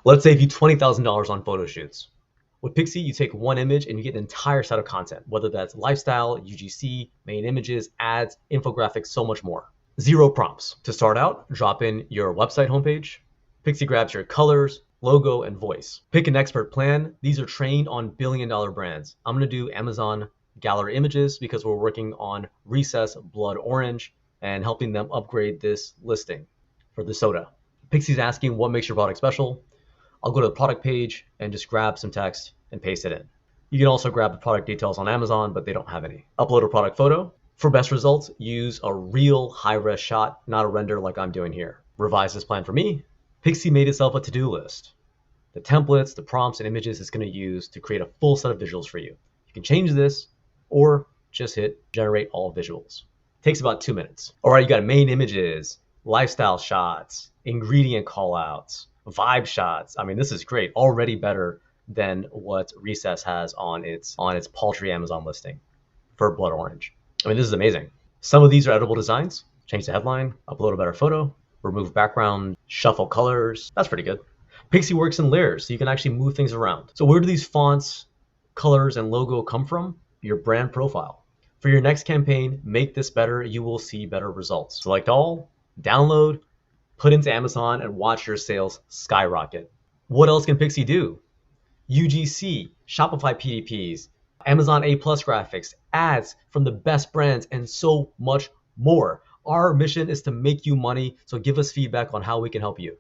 Let's save you $20,000 on photo shoots. With Pixii, you take one image and you get an entire set of content, whether that's lifestyle, UGC, main images, ads, infographics, so much more. Zero prompts. To start out, drop in your website homepage. Pixii grabs your colors, logo, and voice. Pick an expert plan. These are trained on billion-dollar brands. I'm going to do Amazon gallery images because we're working on Recess Blood Orange and helping them upgrade this listing for the soda. Pixii's asking what makes your product special. I'll go to the product page and just grab some text and paste it in. You can also grab the product details on Amazon, but they don't have any. Upload a product photo. For best results, use a real high-res shot, not a render like I'm doing here. Revise this plan for me. Pixii made itself a to-do list. The templates, the prompts, and images it's going to use to create a full set of visuals for you. You can change this or just hit generate all visuals. It takes about 2 minutes. All right, you got main images, lifestyle shots, ingredient callouts, vibe shots. I mean, this is great. Already better than what Recess has on its paltry Amazon listing for Blood Orange. I mean, this is amazing. Some of these are editable designs. Change the headline, upload a better photo, remove background, shuffle colors. That's pretty good. Pixii works in layers, so you can actually move things around. So where do these fonts, colors, and logo come from? Your brand profile. For your next campaign, make this better. You will see better results. Select all, download, put into Amazon, and watch your sales skyrocket. What else can Pixii do? UGC, Shopify PDPs, Amazon A+ graphics, ads from the best brands, and so much more. Our mission is to make you money, so give us feedback on how we can help you.